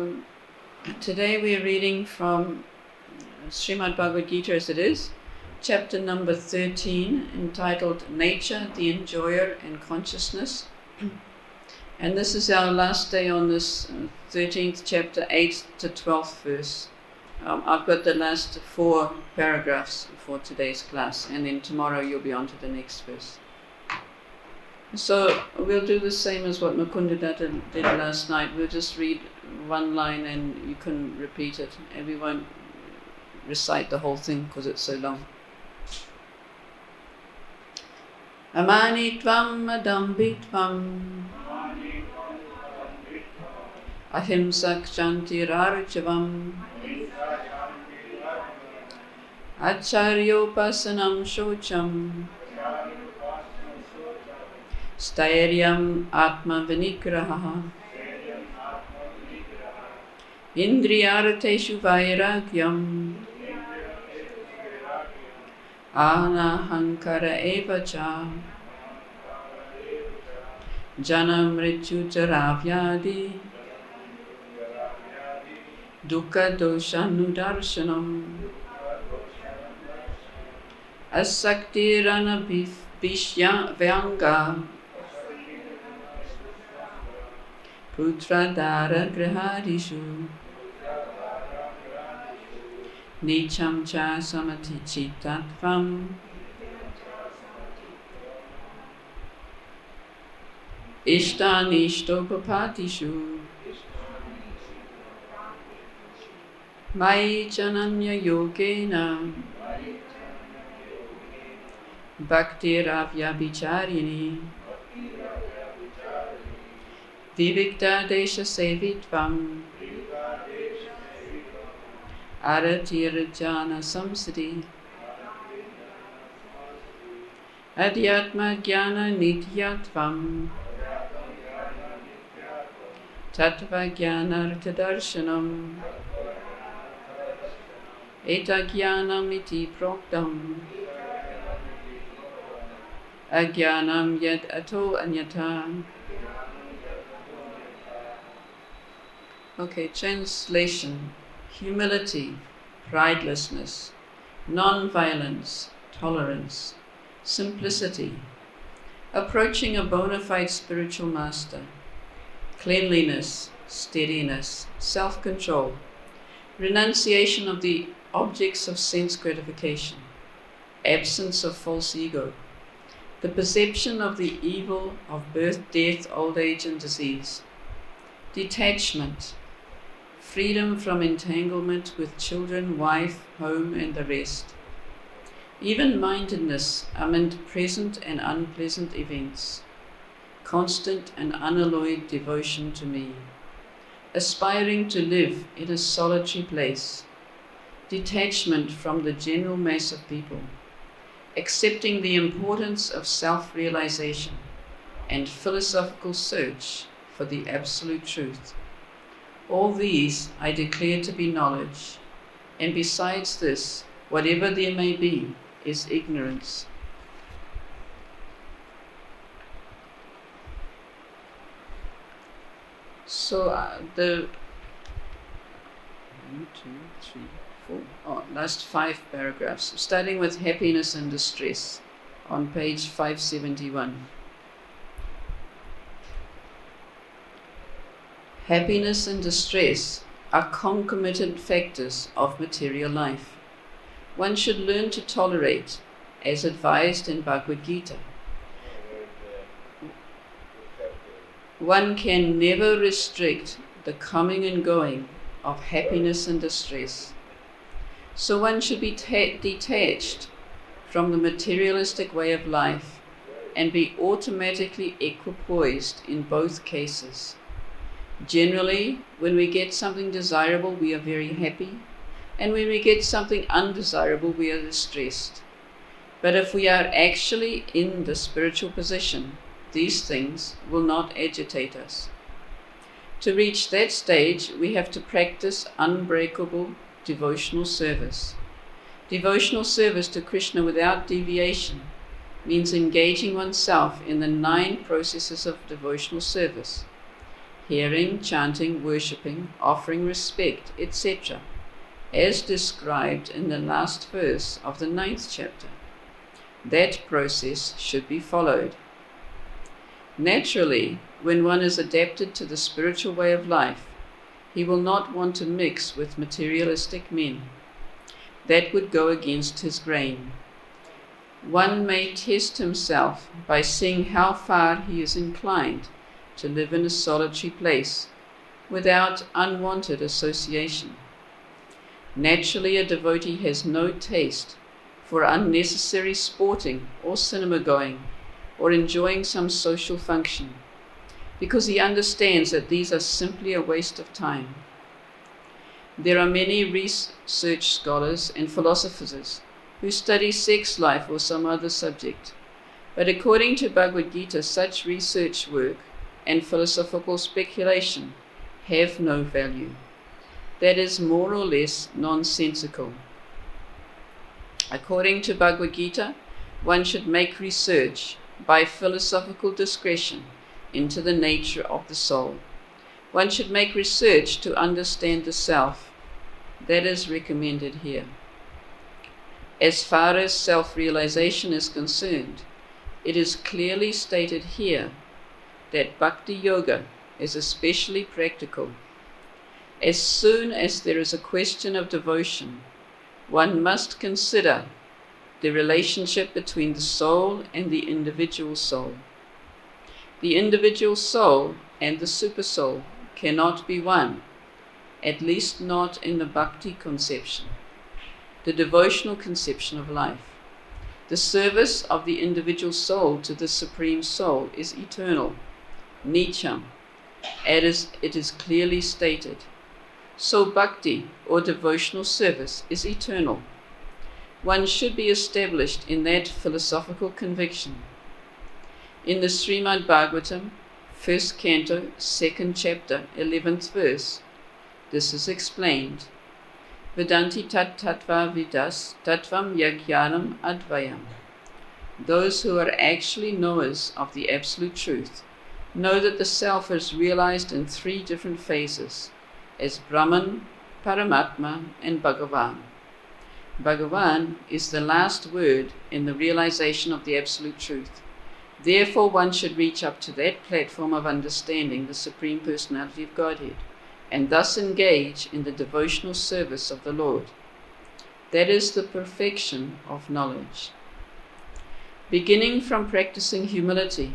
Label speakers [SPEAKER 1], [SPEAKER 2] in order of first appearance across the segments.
[SPEAKER 1] So today we are reading from Srimad Bhagavad Gita as it is, chapter number 13, entitled Nature, the Enjoyer and Consciousness. And this is our last day on this 13th chapter, 8th to 12th verse. I've got the last 4 paragraphs for today's class, and then tomorrow you'll be on to the next verse. So we'll do the same as what Mukunda did last night. We'll just read one line and you can repeat it, and we won't recite the whole thing because it's so long. Amānitvam, adambhitvam, ahiṁsā, kṣāntir, ārjavam, ācāryopāsanaṁ, śaucaṁ, sthairyam, ātma-vinigrahaḥ, indriyārtheṣu vairāgyam, anahaṅkāra evaca, janma-mṛtyu-jarā-vyādhi, duḥkha-doṣānudarśanam, asaktir anabhiṣvaṅgaḥ, putra-dāra-gṛhādiṣu, nityaṁ sama-cittatvam, iṣṭāniṣṭopapattiṣu, mayi cānanya-yogena, bhaktir vivikta-deśa-sevitvam, jana-saṁsadi, adhyātma-jñāna-nityatvaṁ, tattva-jñānārtha-darśanam, etagyānam iti proktam, ajñānam yad ato anyata. Okay, translation. Humility, pridelessness, non-violence, tolerance, simplicity, approaching a bona fide spiritual master, cleanliness, steadiness, self-control, renunciation of the objects of sense gratification, absence of false ego, the perception of the evil of birth, death, old age and disease, detachment, freedom from entanglement with children, wife, home and the rest, even-mindedness amid present and unpleasant events, constant and unalloyed devotion to me, aspiring to live in a solitary place, detachment from the general mass of people, accepting the importance of self-realization and philosophical search for the absolute truth. All these I declare to be knowledge, and besides this, whatever there may be, is ignorance. So the 1, 2, 3, 4, last 5 paragraphs, starting with happiness and distress, on page 571. Happiness and distress are concomitant factors of material life. One should learn to tolerate, as advised in Bhagavad Gita. One can never restrict the coming and going of happiness and distress. So one should be detached from the materialistic way of life and be automatically equipoised in both cases. Generally, when we get something desirable, we are very happy, and when we get something undesirable, we are distressed. But if we are actually in the spiritual position, these things will not agitate us. To reach that stage, we have to practice unbreakable devotional service. Devotional service to Krishna without deviation means engaging oneself in the 9 processes of devotional service. hearing, chanting, worshipping, offering respect, etc., as described in the last verse of the 9th chapter. That process should be followed. Naturally, when one is adapted to the spiritual way of life, he will not want to mix with materialistic men. That would go against his grain. One may test himself by seeing how far he is inclined to live in a solitary place without unwanted association. Naturally, a devotee has no taste for unnecessary sporting or cinema going or enjoying some social function, because he understands that these are simply a waste of time. There are many research scholars and philosophers who study sex life or some other subject, but according to Bhagavad Gita, such research work and philosophical speculation have no value. That is more or less nonsensical. According to Bhagavad Gita, one should make research by philosophical discretion into the nature of the soul. One should make research to understand the self. That is recommended here. As far as self-realization is concerned, it is clearly stated here that bhakti yoga is especially practical. As soon as there is a question of devotion, one must consider the relationship between the soul and the individual soul. The individual soul and the supersoul cannot be one, at least not in the bhakti conception, the devotional conception of life. The service of the individual soul to the Supreme Soul is eternal, nityaṁ, as it is clearly stated. So bhakti, or devotional service, is eternal. One should be established in that philosophical conviction. In the Srimad Bhagavatam, 1st canto, 2nd chapter, 11th verse, this is explained. Vedanti tat tattva-vidas tattvam yajnanam adhyātma. Those who are actually knowers of the absolute truth know that the self is realized in 3 different phases, as Brahman, Paramatma, and Bhagavan. Bhagavan is the last word in the realization of the absolute truth. Therefore, one should reach up to that platform of understanding the Supreme Personality of Godhead, and thus engage in the devotional service of the Lord. That is the perfection of knowledge. Beginning from practicing humility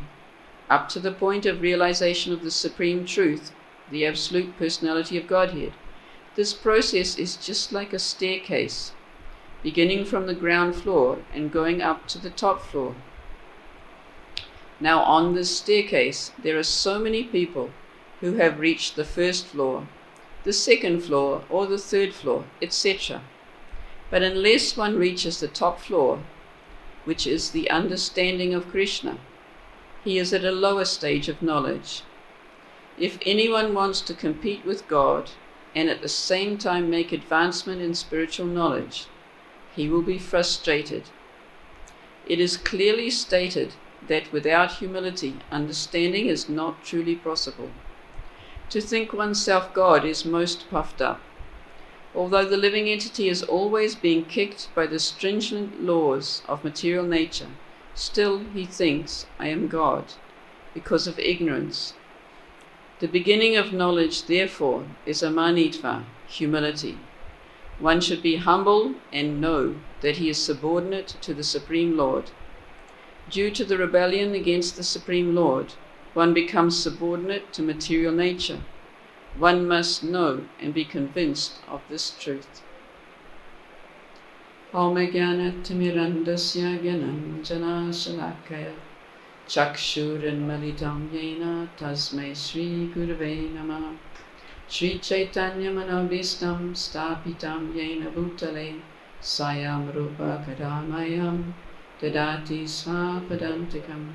[SPEAKER 1] up to the point of realization of the Supreme Truth, the Absolute Personality of Godhead, this process is just like a staircase, beginning from the ground floor and going up to the top floor. Now on this staircase there are so many people who have reached the 1st floor, the 2nd floor, or the 3rd floor, etc. But unless one reaches the top floor, which is the understanding of Krishna, he is at a lower stage of knowledge. If anyone wants to compete with God and at the same time make advancement in spiritual knowledge, he will be frustrated. It is clearly stated that without humility, understanding is not truly possible. To think oneself God is most puffed up. Although the living entity is always being kicked by the stringent laws of material nature, still he thinks, I am God, because of ignorance. The beginning of knowledge, therefore, is amānitvam, humility. One should be humble and know that he is subordinate to the Supreme Lord. Due to the rebellion against the Supreme Lord, one becomes subordinate to material nature. One must know and be convinced of this truth. Ātma-vinigrahaḥ jana-saṁsadi chakshuranmalitam yena tasmai Sri Gurave Namah. Sri Chaitanya-manobhistam stapitam yena bhutale sayam rupa kadamayam dadati svapadantikam.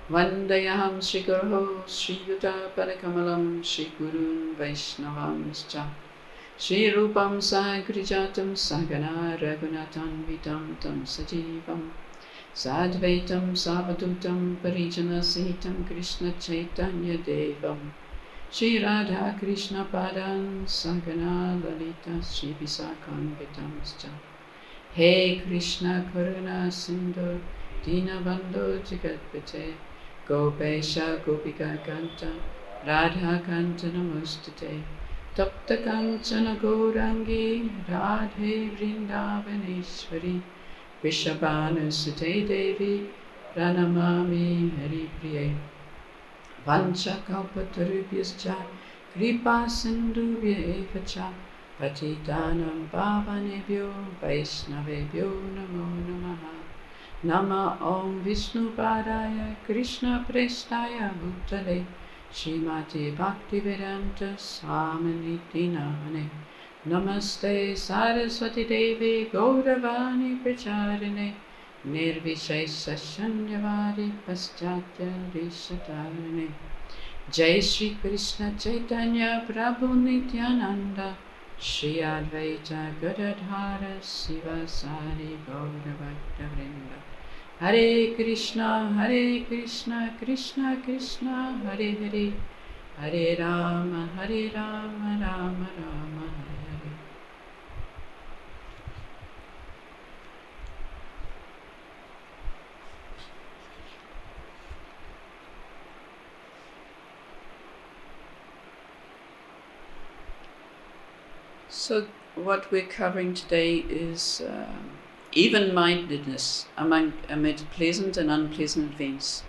[SPEAKER 1] Vandayaham Sri Guru Sri Yuta Padakamalam Sri Gurun Vaishnavamscha Sri Rupam Sagrijatam Sagana Raghunathanvitam Tam Sajivam Sadvaitam Savadutam Parijana Sahitam Krishna Chaitanya Devam Shri Radha Krishna Padan Sankana Lalita Shri Visakam Vitamscha. He Krishna Karuna Sindhu Dinabandhu Jagatpate Gopesha Gopika Kanta Radha Kanta Namustate Tapta Kanchana Gaurangi Radhe Vrindavaneshwari Vishabhanu Sute Devi Pranamami Hari Priye Vancha Kalpatarubhyascha Kripa Sindhubhya Evacha Patitanam Pavanebhyo Vaishnavebhyo Namo Namaha Nama Om Vishnu Padaya Krishna Prestaya Bhutale Srimati Bhaktivedanta Swamini Namane Namaste Saraswati Devi Gauravani Pracharine Nirvishesha Shanyavari Paschatya Rishatarane Jai Shri Krishna Chaitanya Prabhu Nityananda Shri Advaita Gadadhara Sivasari Gaura Bhakta Vrinda Hare Krishna Krishna Krishna Hare Hare Hare Rama Rama Rama Hare Hare. So what we're covering today is even-mindedness amid pleasant and unpleasant events,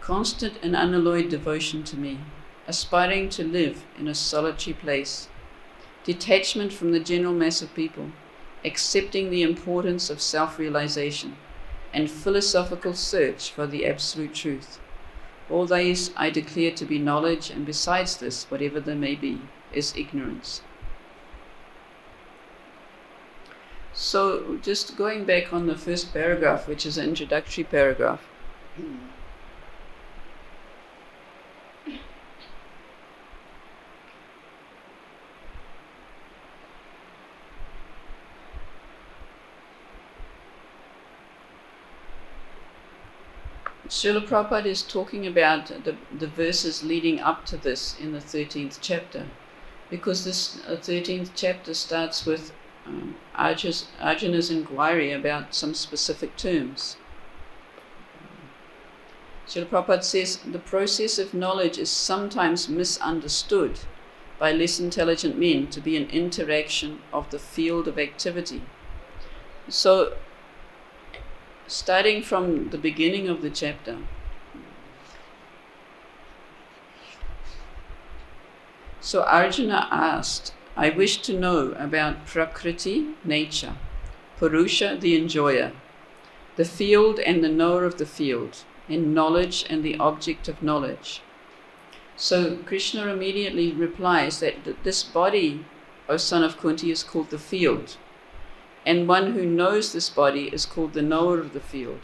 [SPEAKER 1] constant and unalloyed devotion to me, aspiring to live in a solitary place, detachment from the general mass of people, accepting the importance of self-realization, and philosophical search for the absolute truth. All these I declare to be knowledge, and besides this, whatever there may be, is ignorance. So just going back on the first paragraph, which is an introductory paragraph. Srila Prabhupada is talking about the verses leading up to this in the 13th chapter, because this 13th chapter starts with Arjuna's inquiry about some specific terms. Srila Prabhupada says the process of knowledge is sometimes misunderstood by less intelligent men to be an interaction of the field of activity. So, starting from the beginning of the chapter, so Arjuna asked, I wish to know about Prakriti, nature, Purusha, the enjoyer, the field and the knower of the field, and knowledge and the object of knowledge. So Krishna immediately replies that this body, O son of Kunti, is called the field, and one who knows this body is called the knower of the field.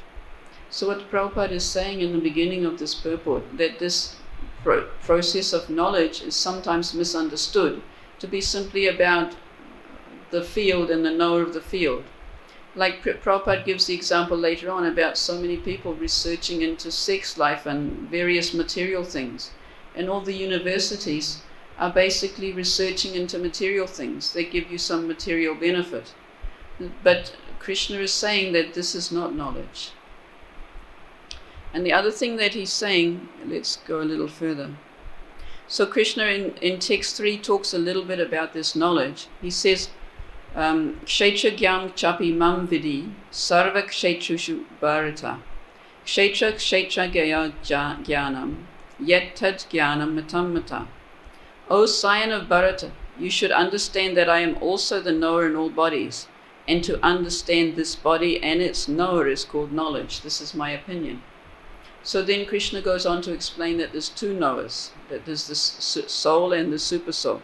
[SPEAKER 1] So what Prabhupada is saying in the beginning of this purport, that this process of knowledge is sometimes misunderstood to be simply about the field and the knower of the field. Like Prabhupada gives the example later on about so many people researching into sex life and various material things. And all the universities are basically researching into material things. They give you some material benefit. But Krishna is saying that this is not knowledge. And the other thing that he's saying, let's go a little further. So Krishna in text 3 talks a little bit about this knowledge. He says, Kshetra gyam chapi mam vidi sarva kshetrushu bharata kshetra kshetra gaya jnanam yet tad jnanam matam mata. O scion of Bharata, you should understand that I am also the knower in all bodies, and to understand this body and its knower is called knowledge. This is my opinion. So then Krishna goes on to explain that there's two knowers, that there's the soul and the super soul.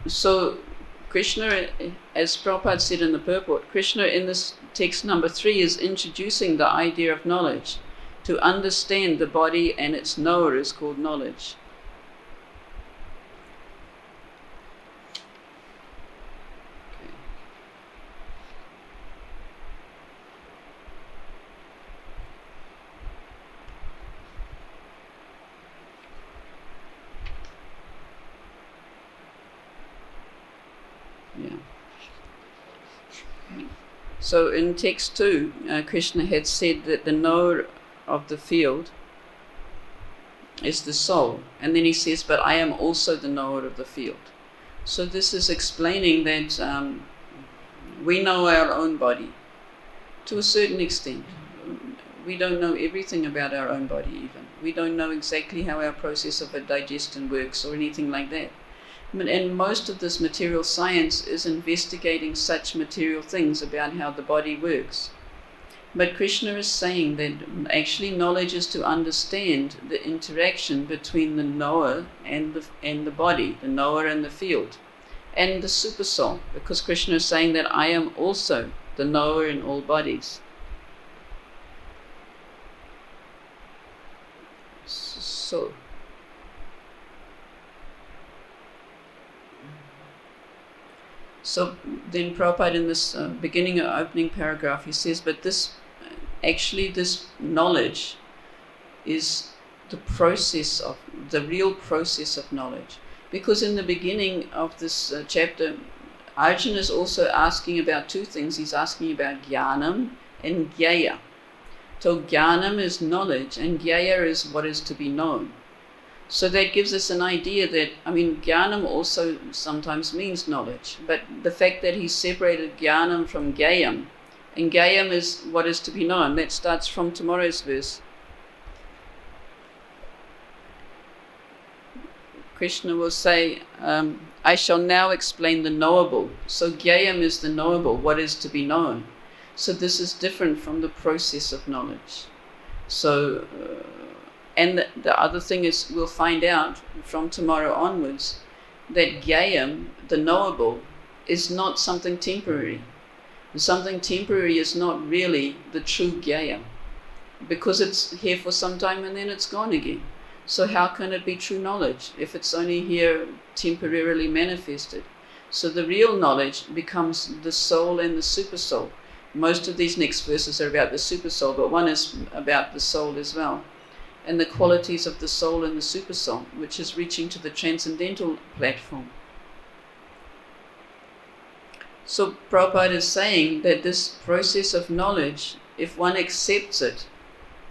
[SPEAKER 1] So Krishna, as Prabhupada said in the purport, Krishna in this text number 3 is introducing the idea of knowledge. To understand the body and its knower is called knowledge. So in text 2, Krishna had said that the knower of the field is the soul. And then he says, but I am also the knower of the field. So this is explaining that we know our own body to a certain extent. We don't know everything about our own body even. We don't know exactly how our process of digestion works or anything like that. And most of this material science is investigating such material things about how the body works. But Krishna is saying that actually knowledge is to understand the interaction between the knower and the body, the knower and the field, and the super soul, because Krishna is saying that I am also the knower in all bodies. So then Prabhupada in this beginning or opening paragraph, he says, but this knowledge is the real process of knowledge. Because in the beginning of this chapter, Arjuna is also asking about two things. He's asking about jnanam and jnaya. So jnanam is knowledge and jnaya is what is to be known. So that gives us an idea that, jnanam also sometimes means knowledge, but the fact that he separated jnanam from jnayam, and jnayam is what is to be known. That starts from tomorrow's verse. Krishna will say, I shall now explain the knowable. So jnayam is the knowable, what is to be known. So this is different from the process of knowledge. So, and the other thing is, we'll find out from tomorrow onwards that jnayam, the knowable, is not something temporary. Something temporary is not really the true jnaya, because it's here for some time and then it's gone again. So how can it be true knowledge if it's only here temporarily manifested? So the real knowledge becomes the soul and the super soul. Most of these next verses are about the super soul, but one is about the soul as well, and the qualities of the soul and the super soul, which is reaching to the transcendental platform. So Prabhupada is saying that this process of knowledge, if one accepts it,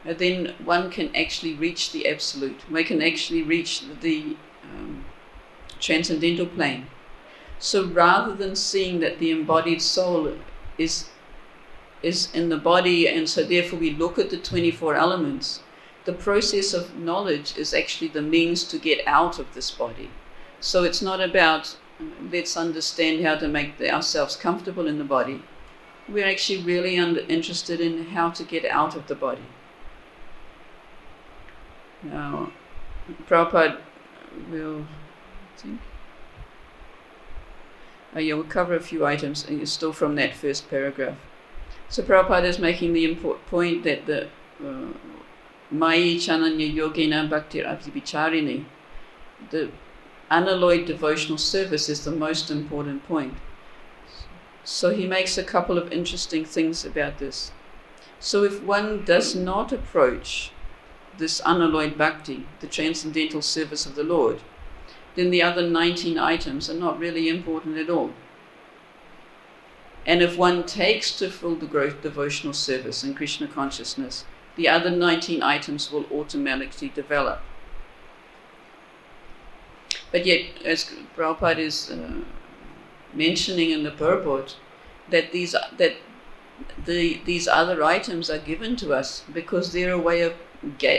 [SPEAKER 1] then one can actually reach the absolute. One can actually reach the transcendental plane. So rather than seeing that the embodied soul is in the body, and so therefore we look at the 24 elements, the process of knowledge is actually the means to get out of this body. So it's not about, let's understand how to make ourselves comfortable in the body. We're actually really interested in how to get out of the body. Now, Prabhupada will, we'll cover a few items, still from that first paragraph. So Prabhupada is making the important point that the mayi cānanya-yogena bhaktir abhivicārini, the unalloyed devotional service, is the most important point. So he makes a couple of interesting things about this. So if one does not approach this unalloyed bhakti, the transcendental service of the Lord, then the other 19 items are not really important at all. And if one takes to full devotional service in Krishna consciousness, the other 19 items will automatically develop. But yet, as Prabhupada is mentioning in the purport, that these other items are given to us because they're a way of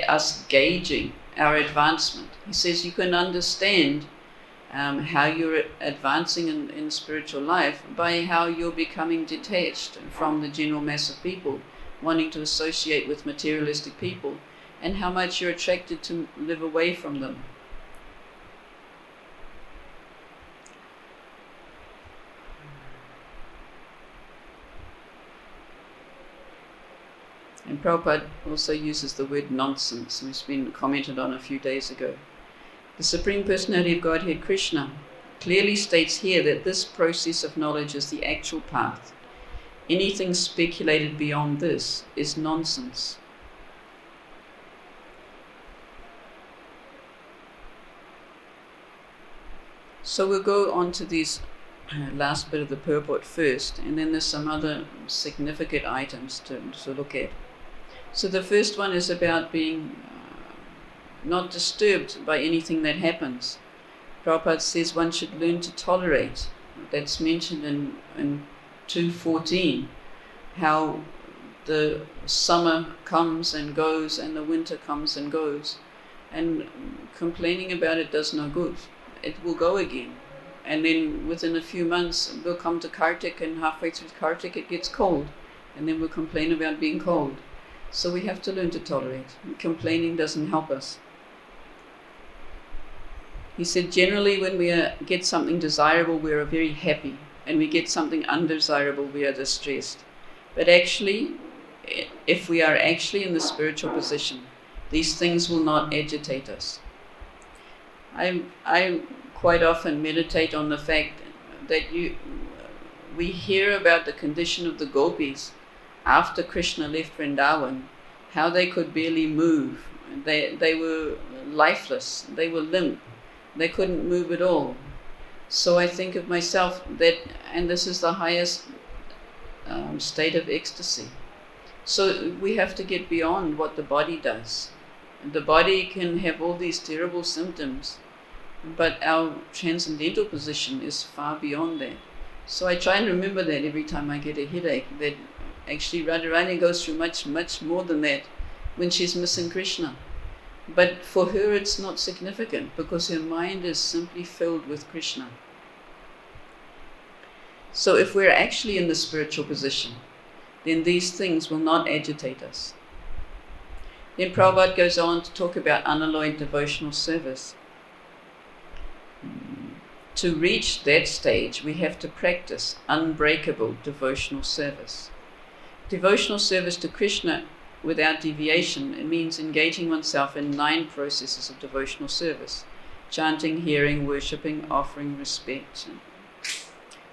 [SPEAKER 1] us gauging our advancement. He says you can understand how you're advancing in spiritual life by how you're becoming detached from the general mass of people, wanting to associate with materialistic people, and how much you're attracted to live away from them. And Prabhupada also uses the word nonsense, which has been commented on a few days ago. The Supreme Personality of Godhead, Krishna, clearly states here that this process of knowledge is the actual path. Anything speculated beyond this is nonsense. So we'll go on to these last bit of the purport first, and then there's some other significant items to look at. So the first one is about being not disturbed by anything that happens. Prabhupada says one should learn to tolerate. That's mentioned in 2.14, how the summer comes and goes and the winter comes and goes, and complaining about it does no good. It will go again. And then within a few months we'll come to Kartik, and halfway through Kartik it gets cold, and then we'll complain about being cold. So we have to learn to tolerate. Complaining doesn't help us. He said generally when we get something desirable we are very happy, and we get something undesirable we are distressed. But actually, if we are actually in the spiritual position, these things will not agitate us. I quite often meditate on the fact that we hear about the condition of the gopis after Krishna left Vrindavan, how they could barely move. They were lifeless, they were limp, they couldn't move at all. So I think of myself that, and this is the highest state of ecstasy. So we have to get beyond what the body does. The body can have all these terrible symptoms, but our transcendental position is far beyond that. So I try and remember that every time I get a headache, that actually Radharani goes through much, much more than that when she's missing Krishna. But for her it's not significant, because her mind is simply filled with Krishna. So if we're actually in the spiritual position, then these things will not agitate us. Then Prabhupada goes on to talk about unalloyed devotional service. To reach that stage, we have to practice unbreakable devotional service. Devotional service to Krishna without deviation, it means engaging oneself in 9 processes of devotional service: chanting, hearing, worshipping, offering, respect,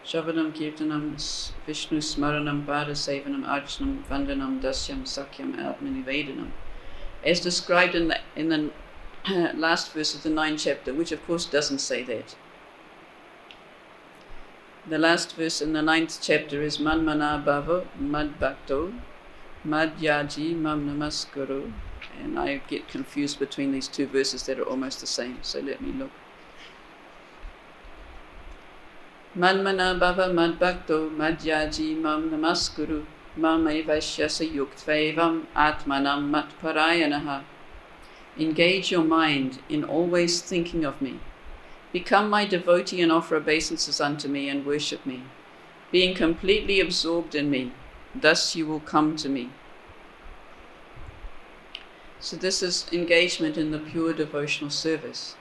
[SPEAKER 1] Shravanam, Kirtanam, Vishnu Smaranam, Pada-sevanam, Archanam, Vandanam, Dasyam, Sakyam, Atma-nivedanam, as described in the last verse of the 9th chapter, which of course doesn't say that. The last verse in the 9th chapter is Manmana Bhava Mad Bhakto Madhyaji Mam Namaskuru, and I get confused between these 2 verses that are almost the same, so let me look. Manmana Bhava Mad Bhakto Madhyaji Mam Namaskuru Mamaivashyasa yuktvevam atmanam matparayanaha. Engage your mind in always thinking of me. Become my devotee and offer obeisances unto me and worship me, being completely absorbed in me. Thus you will come to me. So this is engagement in the pure devotional service.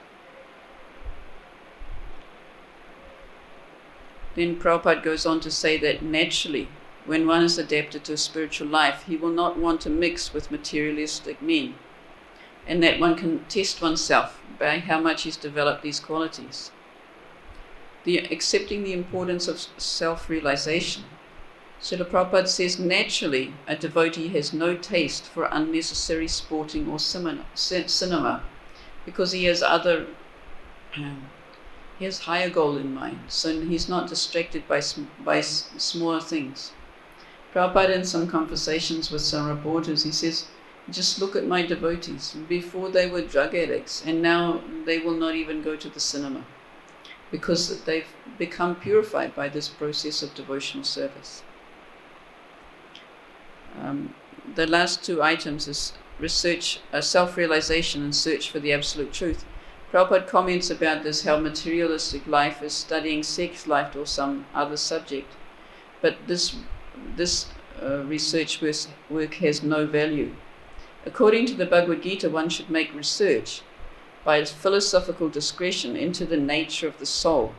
[SPEAKER 1] Then Prabhupada goes on to say that naturally, when one is adapted to a spiritual life, he will not want to mix with materialistic men, and that one can test oneself by how much he's developed these qualities. Accepting the importance of self-realization. Srila Prabhupada says naturally a devotee has no taste for unnecessary sporting or cinema, because he has he has higher goal in mind, so he's not distracted by smaller things. Prabhupada, in some conversations with some reporters, he says, just look at my devotees. Before they were drug addicts, and now they will not even go to the cinema, because they've become purified by this process of devotional service. The last 2 items is research, self-realization and search for the absolute truth. Prabhupada comments about this, how materialistic life is studying sex life or some other subject, but this research work has no value. According to the Bhagavad Gita, one should make research by philosophical discretion into the nature of the soul.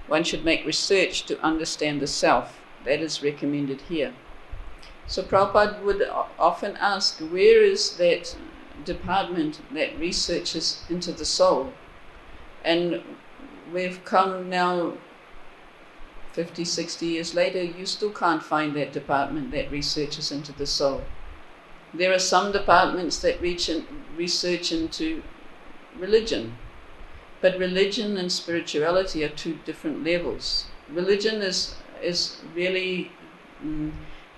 [SPEAKER 1] One should make research to understand the self. That is recommended here. So Prabhupada would often ask, where is that department that researches into the soul? And we've come now 50, 60 years later, you still can't find that department that researches into the soul. There are some departments that research into religion, but religion and spirituality are 2 different levels. religion is really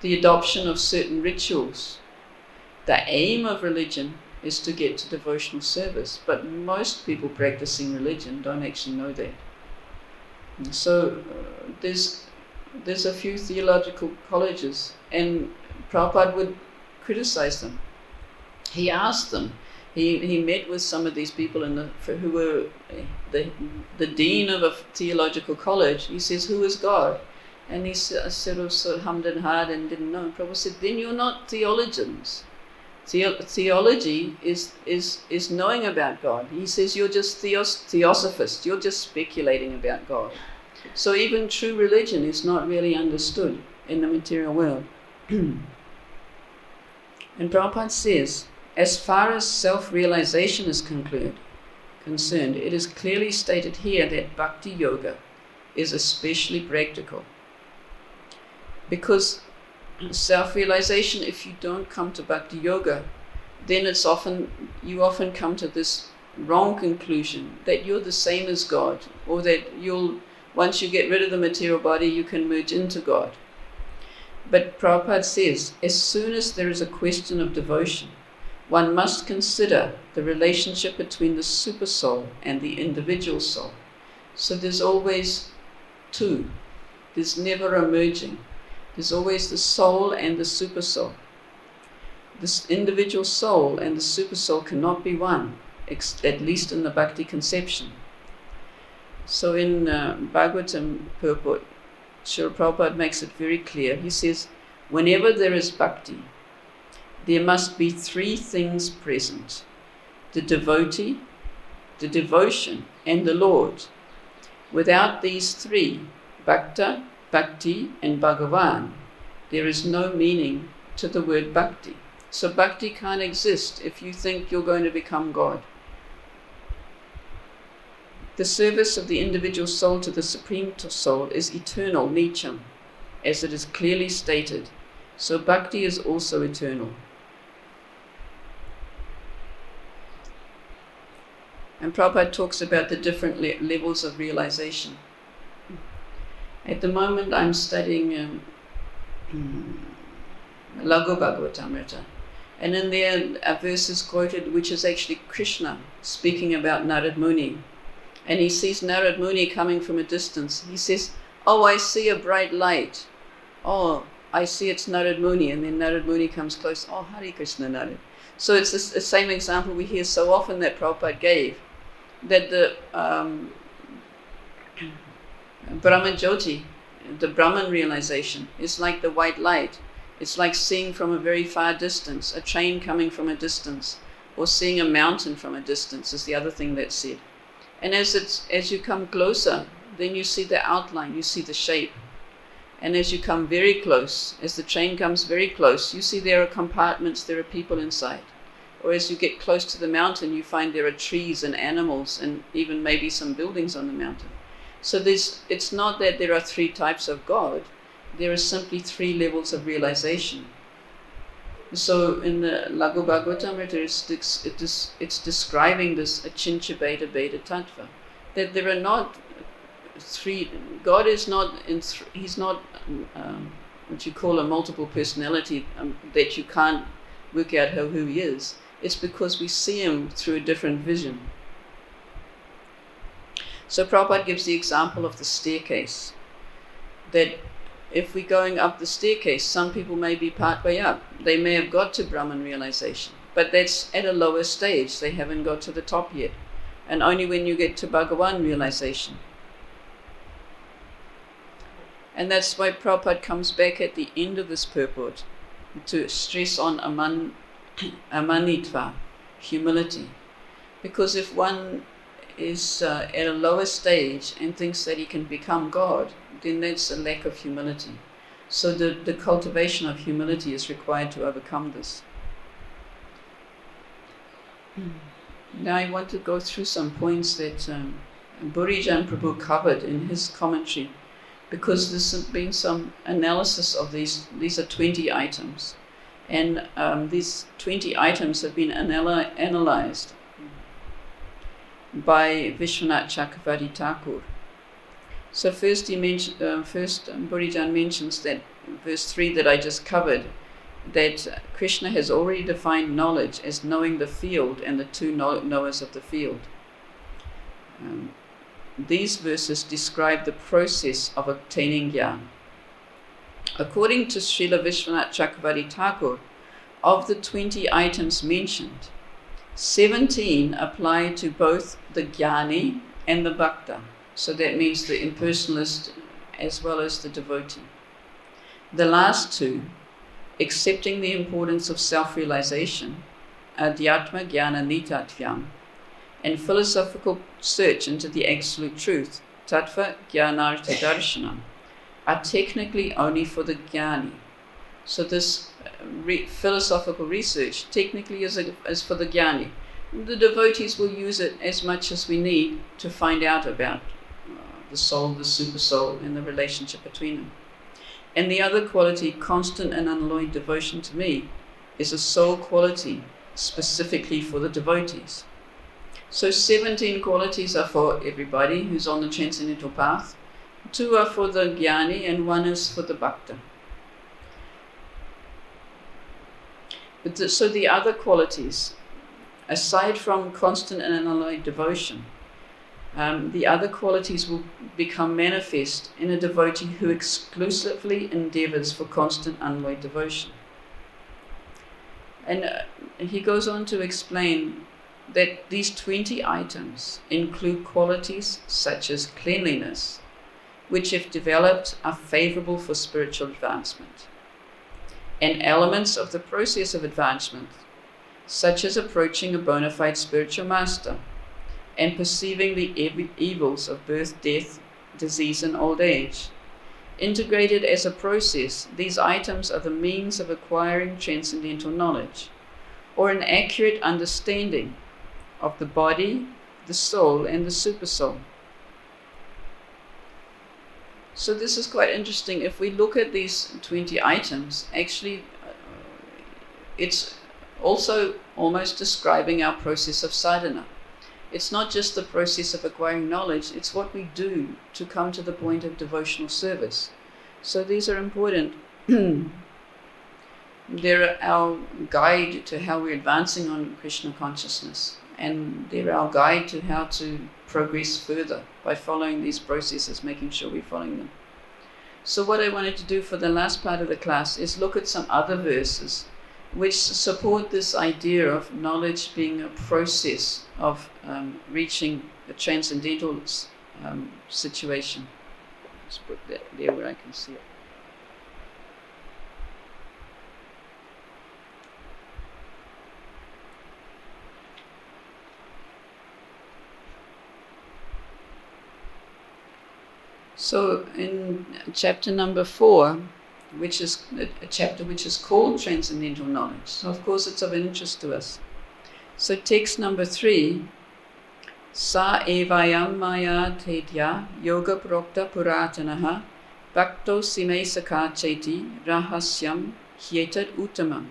[SPEAKER 1] the adoption of certain rituals. The aim of religion is to get to devotional service, but most people practicing religion don't actually know that. And so there's a few theological colleges, and Prabhupada would criticize them. He asked them. He met with some of these people who were the dean of a theological college. He says, "Who is God?" And he sort of hummed and hawed and didn't know. And Prabhupada said, "Then you're not theologians. Theology is knowing about God." He says, "You're just theosophists. You're just speculating about God." So even true religion is not really understood in the material world. And Prabhupada says, as far as self-realization is concerned, it is clearly stated here that bhakti yoga is especially practical. Because self-realization, if you don't come to bhakti yoga, then you often come to this wrong conclusion that you're the same as God, or that once you get rid of the material body, you can merge into God. But Prabhupada says, as soon as there is a question of devotion, one must consider the relationship between the super soul and the individual soul. So there's always two. There's never a merging. There's always the soul and the super soul. This individual soul and the super soul cannot be one, at least in the bhakti conception. So in Bhagavatam purport, Srila Prabhupada makes it very clear. He says, whenever there is bhakti, there must be three things present: the devotee, the devotion, and the Lord. Without these three, bhakta, bhakti, and bhagavan, there is no meaning to the word bhakti. So bhakti can't exist if you think you're going to become God. The service of the individual soul to the Supreme Soul is eternal, nityaṁ, as it is clearly stated. So bhakti is also eternal. And Prabhupada talks about the different levels of realization. At the moment I'm studying Laghu Bhagavatamrita, and in there a verse is quoted which is actually Krishna speaking about Narad Muni. And he sees Narad Muni coming from a distance. He says, "Oh, I see a bright light. Oh, I see it's Narad Muni." And then Narad Muni comes close. "Oh, Hare Krishna Narad." So it's the same example we hear so often that Prabhupada gave, that the Brahma Jyoti, the Brahman realization, is like the white light. It's like seeing from a very far distance, a train coming from a distance, or seeing a mountain from a distance is the other thing that's said. And as you come closer, then you see the outline, you see the shape. And as you come very close, as the train comes very close, you see there are compartments, there are people inside. Or as you get close to the mountain, you find there are trees and animals and even maybe some buildings on the mountain. So it's not that there are three types of God, there are simply three levels of realization. So in the Laghu Bhagavatamrita, it's describing this achincha bheda bheda tattva, that there are not three. God is not he's not what you call a multiple personality, that you can't work out who he is. It's because we see him through a different vision. So Prabhupada gives the example of the staircase, that if we're going up the staircase, some people may be part way up. They may have got to Brahman realization, but that's at a lower stage. They haven't got to the top yet. And only when you get to Bhagavan realization. And that's why Prabhupada comes back at the end of this purport to stress on amānitvam, humility. Because if one is at a lower stage and thinks that he can become God, then that's a lack of humility. So the cultivation of humility is required to overcome this. Now I want to go through some points that Burijan Prabhu covered in his commentary, because there's been some analysis of these. These are 20 items. And these 20 items have been analyzed by Vishwanath Chakravarti Thakur. So first Burijan mentions that verse 3 that I just covered, that Krishna has already defined knowledge as knowing the field and the two knowers of the field. These verses describe the process of obtaining jnana. According to Srila Vishwanath Chakravarti Thakur, of the 20 items mentioned, 17 apply to both the jnani and the bhakta. So that means the impersonalist as well as the devotee. The last two, accepting the importance of self-realization, adhyātma-jñāna-nityatvaṁ, and philosophical search into the absolute truth, tattva-jñānārtha-darśanam, are technically only for the jnani. So this philosophical research technically is for the jnani. The devotees will use it as much as we need to find out about the soul, the super soul, and the relationship between them. And the other quality, constant and unalloyed devotion to me, is a soul quality specifically for the devotees. So 17 qualities are for everybody who's on the transcendental path, 2 are for the jnani, and 1 is for the bhakta. So the other qualities, aside from constant and unalloyed devotion, the other qualities will become manifest in a devotee who exclusively endeavors for constant unalloyed devotion. And he goes on to explain that these 20 items include qualities such as cleanliness, which if developed are favorable for spiritual advancement, and elements of the process of advancement, such as approaching a bona fide spiritual master and perceiving the evils of birth, death, disease, and old age. Integrated as a process, these items are the means of acquiring transcendental knowledge, or an accurate understanding of the body, the soul, and the supersoul. So this is quite interesting. If we look at these 20 items, actually it's also almost describing our process of sadhana. It's not just the process of acquiring knowledge, it's what we do to come to the point of devotional service. So these are important. They're our guide to how we're advancing on Krishna consciousness, and they're our guide to how to progress further by following these processes, making sure we're following them. So what I wanted to do for the last part of the class is look at some other verses which support this idea of knowledge being a process of reaching a transcendental situation. Let's put that there where I can see it. So in chapter number 4, which is a chapter which is called Transcendental Knowledge, so of course it's of interest to us. So text number 3, Sa evayam maya tedya yoga prokta puratanaha bhakto sime sakacheti rahasyam hyetad uttamam.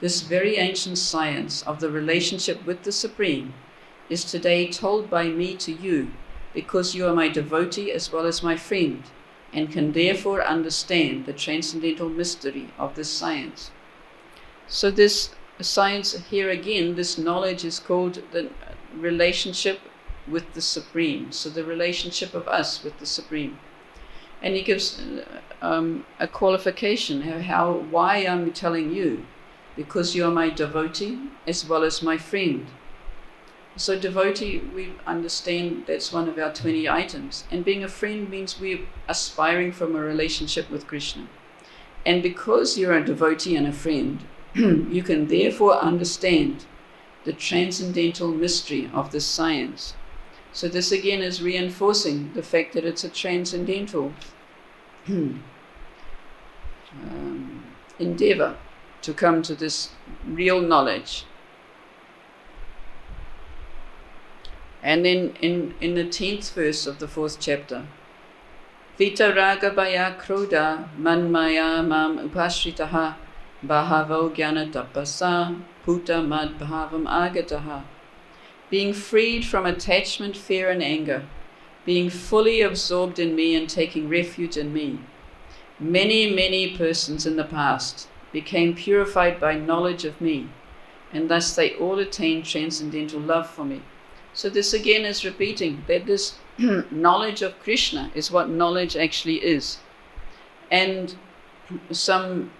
[SPEAKER 1] This very ancient science of the relationship with the Supreme is today told by me to you, because you are my devotee as well as my friend, and can therefore understand the transcendental mystery of this science. So this science here again, this knowledge is called the relationship with the Supreme. So the relationship of us with the Supreme. And he gives a qualification, why I'm telling you, because you are my devotee as well as my friend. So devotee, we understand that's one of our 20 items. And being a friend means we're aspiring from a relationship with Krishna. And because you're a devotee and a friend, you can therefore understand the transcendental mystery of this science. So this again is reinforcing the fact that it's a transcendental endeavor to come to this real knowledge. And then in the 10th verse of the 4th chapter, Vitaraga bhaya krodha manmaya mam upashritaha bahavo jnana tapasa puta mad bhavam agataha. Being freed from attachment, fear and anger, being fully absorbed in me and taking refuge in me. Many, many persons in the past became purified by knowledge of me, and thus they all attained transcendental love for me. So this again is repeating that this knowledge of Krishna is what knowledge actually is. And some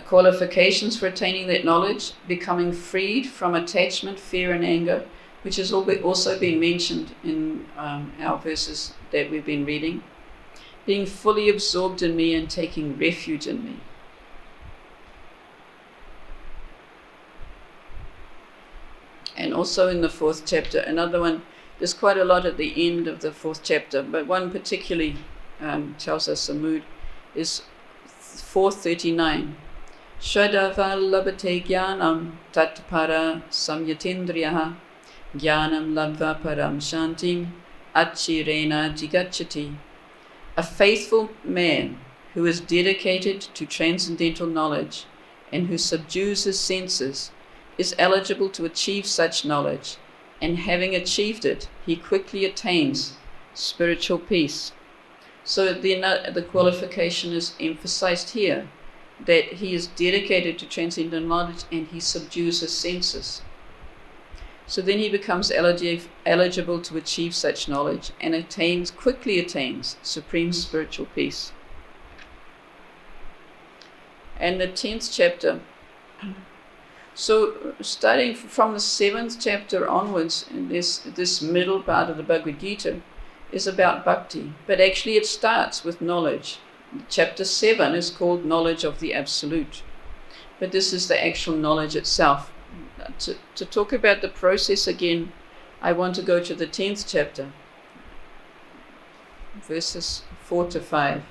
[SPEAKER 1] qualifications for attaining that knowledge: becoming freed from attachment, fear and anger, which has also been mentioned in our verses that we've been reading. Being fully absorbed in me and taking refuge in me. And also in the 4th chapter, another one, there's quite a lot at the end of the 4th chapter, but one particularly tells us the mood, is 439. Shradava labate jnanam tatpara samyatindriyaha jnanam labva param shantim achirena jigacchati. A faithful man who is dedicated to transcendental knowledge and who subdues his senses is eligible to achieve such knowledge, and having achieved it, he quickly attains spiritual peace. So the qualification is emphasized here, that he is dedicated to transcendental knowledge and he subdues his senses. So then he becomes eligible to achieve such knowledge and quickly attains supreme spiritual peace. And the 10th chapter, so starting from the 7th chapter onwards, in this middle part of the Bhagavad Gita is about bhakti, but actually it starts with knowledge. Chapter 7 is called Knowledge of the Absolute, but this is the actual knowledge itself. To talk about the process again, I want to go to the 10th chapter, verses 4 to 5.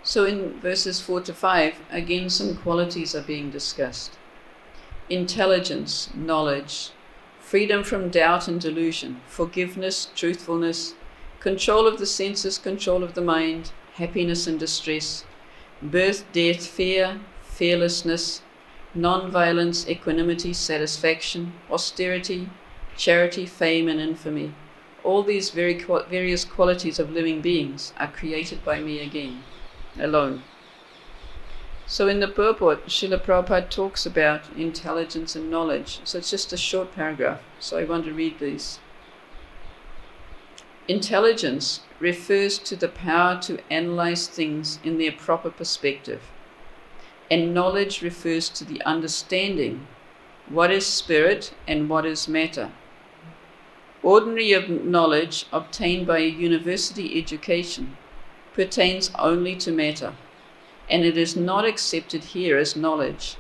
[SPEAKER 1] So in verses 4 to 5, again some qualities are being discussed. Intelligence, knowledge, freedom from doubt and delusion, forgiveness, truthfulness, control of the senses, control of the mind, happiness and distress, birth, death, fear, fearlessness, non-violence, equanimity, satisfaction, austerity, charity, fame and infamy. All these various qualities of living beings are created by me again, alone. So in the purport, Srila Prabhupada talks about intelligence and knowledge. So it's just a short paragraph, so I want to read these. Intelligence refers to the power to analyze things in their proper perspective, and knowledge refers to the understanding what is spirit and what is matter. Ordinary knowledge obtained by a university education pertains only to matter, and it is not accepted here as knowledge.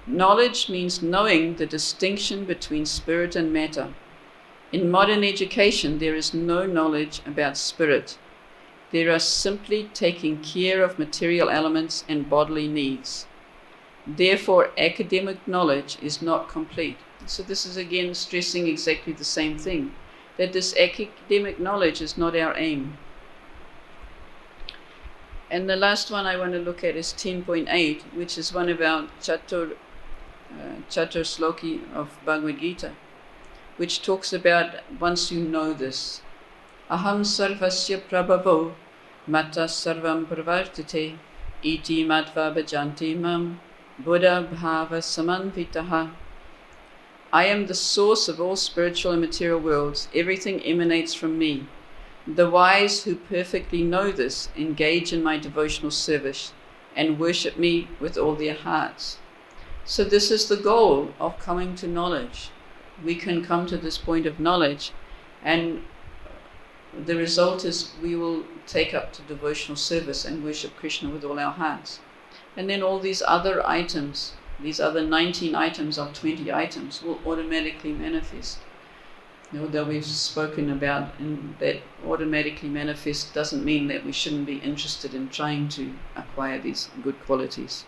[SPEAKER 1] Knowledge means knowing the distinction between spirit and matter. In modern education, there is no knowledge about spirit. There are simply taking care of material elements and bodily needs. Therefore, academic knowledge is not complete. So this is again stressing exactly the same thing, that this academic knowledge is not our aim. And the last one I want to look at is 10.8, which is one of our Chatur Sloki of Bhagavad Gita, which talks about once you know this. Aham sarvasya prabhavo mata sarvam pravartate iti matva bhajanti mam buddha bhava samanvitaha. I am the source of all spiritual and material worlds. Everything emanates from me. The wise who perfectly know this engage in my devotional service and worship me with all their hearts. So this is the goal of coming to knowledge. We can come to this point of knowledge, and the result is we will take up to devotional service and worship Krishna with all our hearts. And then all these other items, these other 19 items of 20 items will automatically manifest. Although we've spoken about, and that automatically manifest doesn't mean that we shouldn't be interested in trying to acquire these good qualities.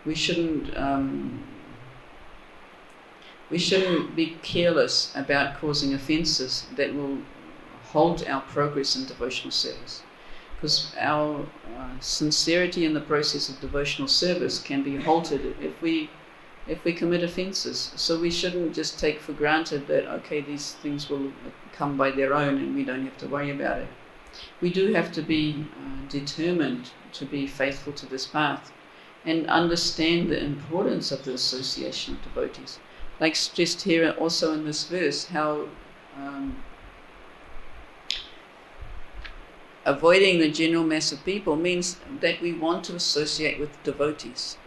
[SPEAKER 1] We shouldn't be careless about causing offences that will halt our progress in devotional service. because our sincerity in the process of devotional service can be halted if we commit offences. So we shouldn't just take for granted that, okay, these things will come by their own and we don't have to worry about it. We do have to be determined to be faithful to this path and understand the importance of the association of devotees. Like stressed here also in this verse, how avoiding the general mass of people means that we want to associate with the devotees.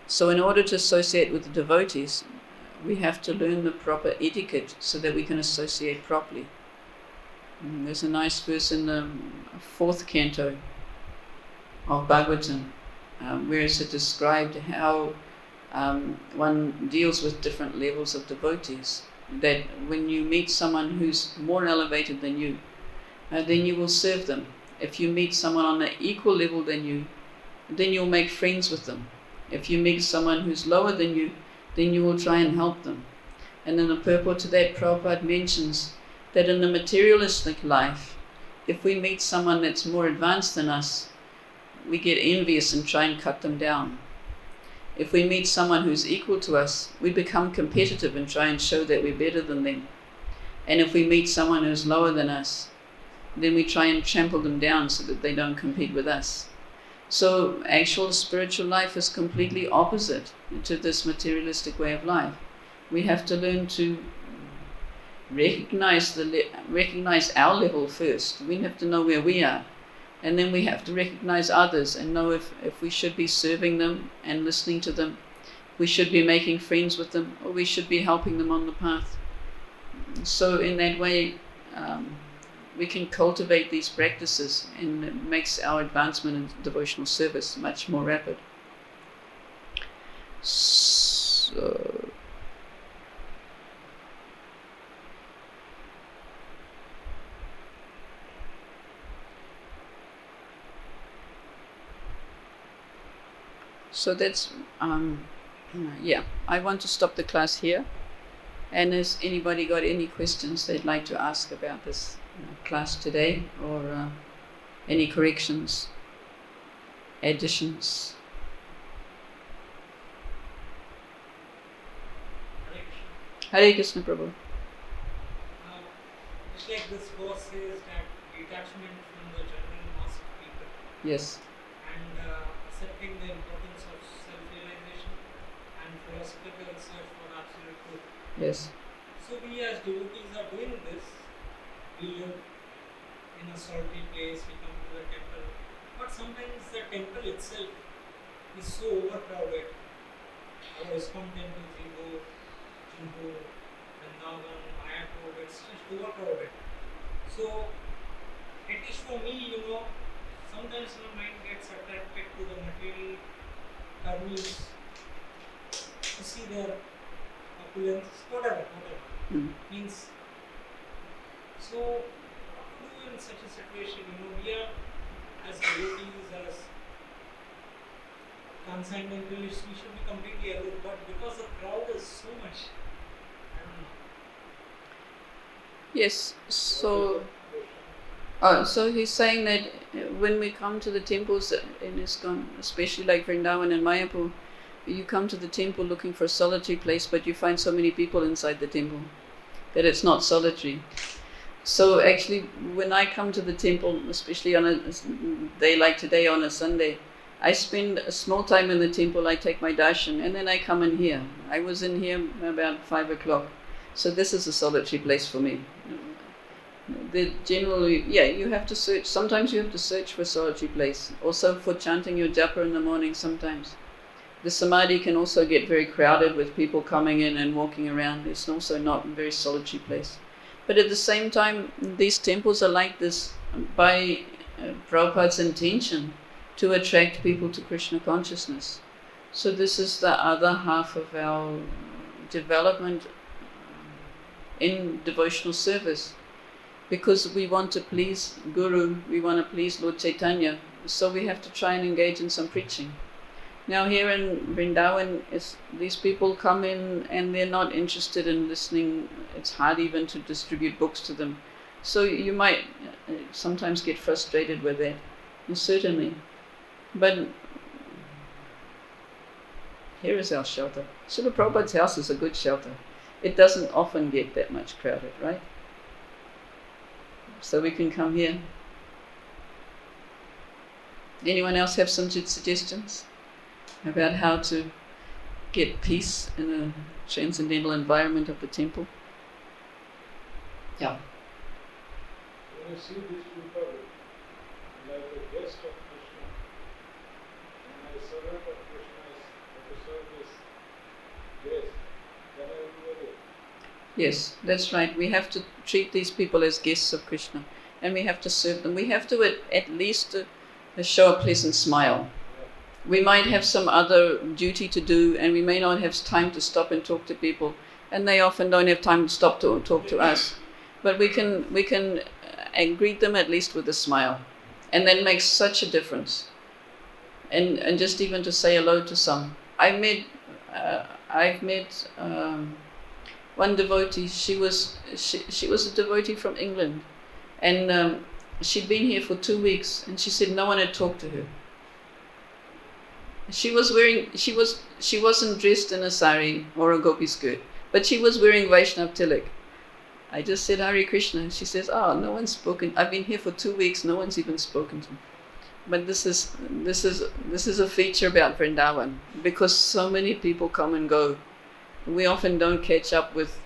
[SPEAKER 1] So in order to associate with the devotees, we have to learn the proper etiquette so that we can associate properly. There's a nice verse in the 4th canto of Bhagavatam, where it's described how one deals with different levels of devotees. That when you meet someone who's more elevated than you, then you will serve them. If you meet someone on an equal level than you, then you'll make friends with them. If you meet someone who's lower than you, then you will try and help them. And in the purport to that, Prabhupada mentions that in the materialistic life, if we meet someone that's more advanced than us, we get envious and try and cut them down. If we meet someone who's equal to us, we become competitive and try and show that we're better than them. And if we meet someone who's lower than us, then we try and trample them down so that they don't compete with us. So actual spiritual life is completely opposite to this materialistic way of life. We have to learn to recognize our level first. We have to know where we are. And then we have to recognize others and know if we should be serving them and listening to them, we should be making friends with them, or we should be helping them on the path. So in that way, we can cultivate these practices, and it makes our advancement in devotional service much more rapid. So that's, I want to stop the class here. And has anybody got any questions they'd like to ask about this class today, or any corrections, additions? Hare Krishna Prabhu.
[SPEAKER 2] It's like this verse says that detachment from the general mass of people.
[SPEAKER 1] Yes.
[SPEAKER 2] And accepting the importance of self-realization and philosophical search for absolute truth.
[SPEAKER 1] Yes.
[SPEAKER 2] So we as devotees are doing this. We live in a solitary place, we come to the temple. But sometimes the temple itself is so overcrowded. Our ISKCON temples, we go into Vrindavan, Mayapur, it's just overcrowded. So, at least for me, sometimes my mind gets attracted to the material karmis, to see their opulence, whatever. Means, so what to do in such a situation? We are, as devotees, as transcendentalists, we should be completely aloof, but because the crowd is so much, I don't know.
[SPEAKER 1] Yes, so he's saying that when we come to the temples in ISKCON, especially like Vrindavan and Mayapur, you come to the temple looking for a solitary place, but you find so many people inside the temple that it's not solitary. So actually, when I come to the temple, especially on a day like today on a Sunday, I spend a small time in the temple, I take my darshan, and then I come in here. I was in here about 5 o'clock. So this is a solitary place for me. Generally, you have to search. Sometimes you have to search for a solitary place. Also for chanting your japa in the morning sometimes. The samadhi can also get very crowded with people coming in and walking around. It's also not a very solitary place. But at the same time, these temples are like this by Prabhupada's intention to attract people to Krishna consciousness. So this is the other half of our development in devotional service. Because we want to please Guru, we want to please Lord Chaitanya, so we have to try and engage in some preaching. Now here in Vrindavan, these people come in and they're not interested in listening. It's hard even to distribute books to them. So you might sometimes get frustrated with that. certainly. But here is our shelter. Srila Prabhupada's house is a good shelter. It doesn't often get that much crowded, right? So we can come here. Anyone else have some suggestions about how to get peace in a transcendental environment of the temple? Yeah.
[SPEAKER 3] When I see these people like a guest of Krishna, and I surrender Krishna to serve this guest, then I will do it.
[SPEAKER 1] Yes, that's right. We have to treat these people as guests of Krishna, and we have to serve them. We have to at least show a pleasant smile. We might have some other duty to do, and we may not have time to stop and talk to people, and they often don't have time to stop to talk to us. But we can greet them at least with a smile, and that makes such a difference. And just even to say hello to some. I've met one devotee. She was a devotee from England, and she'd been here for 2 weeks, and she said no one had talked to her. She wasn't dressed in a sari or a gopi skirt, but she was wearing Vaishnav tilak. I just said Hare Krishna, and she says, "Oh, no one's spoken. I've been here for 2 weeks. No one's even spoken to me." But this is a feature about Vrindavan, because so many people come and go. We often don't catch up with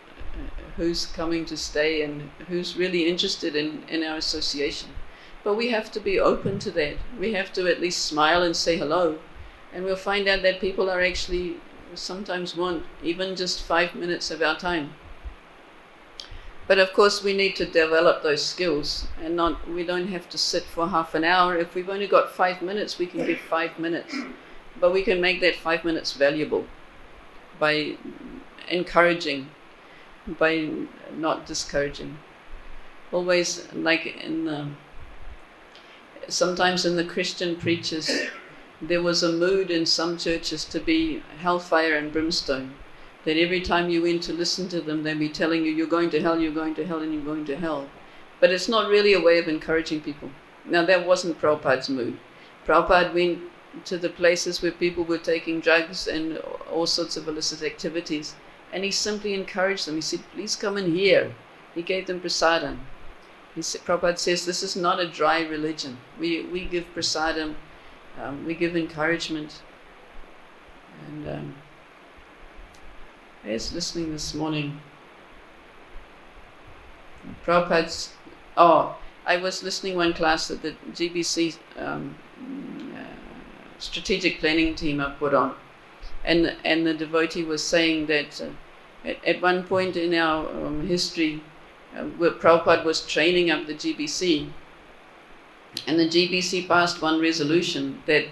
[SPEAKER 1] who's coming to stay and who's really interested in our association. But we have to be open to that. We have to at least smile and say hello. And we'll find out that people are actually sometimes want even just 5 minutes of our time. But of course we need to develop those skills, and we don't have to sit for half an hour. If we've only got 5 minutes, we can give 5 minutes. But we can make that 5 minutes valuable by encouraging, by not discouraging. Always, like sometimes in the Christian preachers, there was a mood in some churches to be hellfire and brimstone. That every time you went to listen to them, they'd be telling you, you're going to hell, you're going to hell, and you're going to hell. But it's not really a way of encouraging people. Now, that wasn't Prabhupada's mood. Prabhupada went to the places where people were taking drugs and all sorts of illicit activities, and he simply encouraged them. He said, please come and hear. He gave them prasadam. Prabhupada says, this is not a dry religion. We give prasadam, we give encouragement. And I was listening this morning. I was listening one class that the GBC strategic planning team have put on, and the devotee was saying that at one point in our history, where Prabhupada was training up the GBC, and the GBC passed one resolution that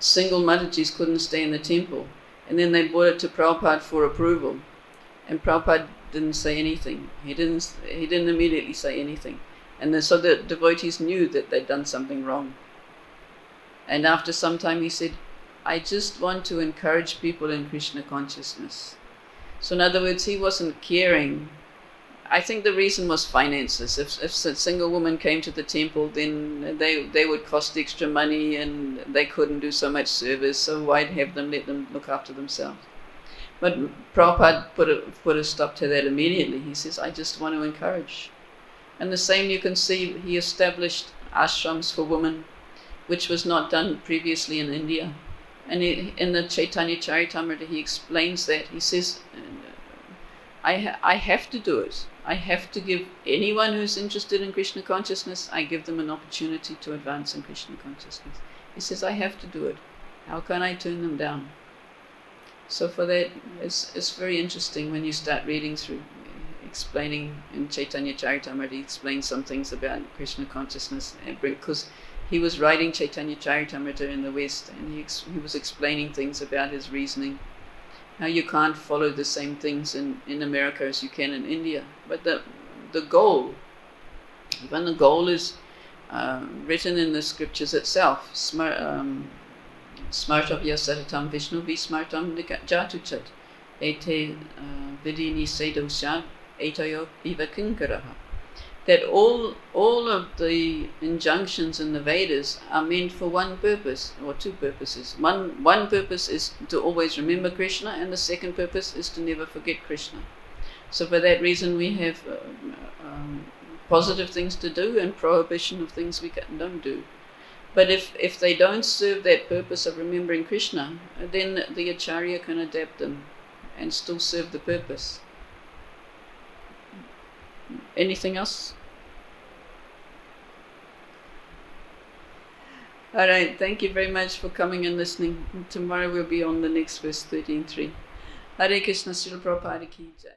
[SPEAKER 1] single Matajis couldn't stay in the temple. And then they brought it to Prabhupada for approval, and Prabhupada didn't say anything. He didn't immediately say anything, and so the devotees knew that they'd done something wrong. And after some time, he said, "I just want to encourage people in Krishna consciousness." So in other words, he wasn't caring. I think the reason was finances. If a single woman came to the temple, then they would cost extra money and they couldn't do so much service, so why'd have them, let them look after themselves? But Prabhupada put a stop to that immediately. He says, I just want to encourage. And the same you can see, he established ashrams for women, which was not done previously in India. And in the Chaitanya Charitamrita he explains that. He says, I have to do it. I have to give anyone who's interested in Krishna consciousness, I give them an opportunity to advance in Krishna consciousness. He says, I have to do it. How can I turn them down? So for that, it's very interesting when you start reading through, explaining in Chaitanya Charitamrita, he explains some things about Krishna consciousness, because he was writing Chaitanya Charitamrita in the West, and he was explaining things about his reasoning. How you can't follow the same things in America as you can in India. But the goal, even the goal is written in the scriptures itself. Smartavya saratam Vishnu vismartam jatuchat ete vidini sedosya etayo vivikta-deśa-sevitvam. that all of the injunctions in the Vedas are meant for one purpose, or two purposes. One purpose is to always remember Krishna, and the second purpose is to never forget Krishna. So for that reason we have positive things to do and prohibition of things we don't do. But if they don't serve that purpose of remembering Krishna, then the Acharya can adapt them and still serve the purpose. Anything else? Alright, thank you very much for coming and listening. Tomorrow we'll be on the next verse 13.3. Hare Krishna, Srila Prabhupada ki jai.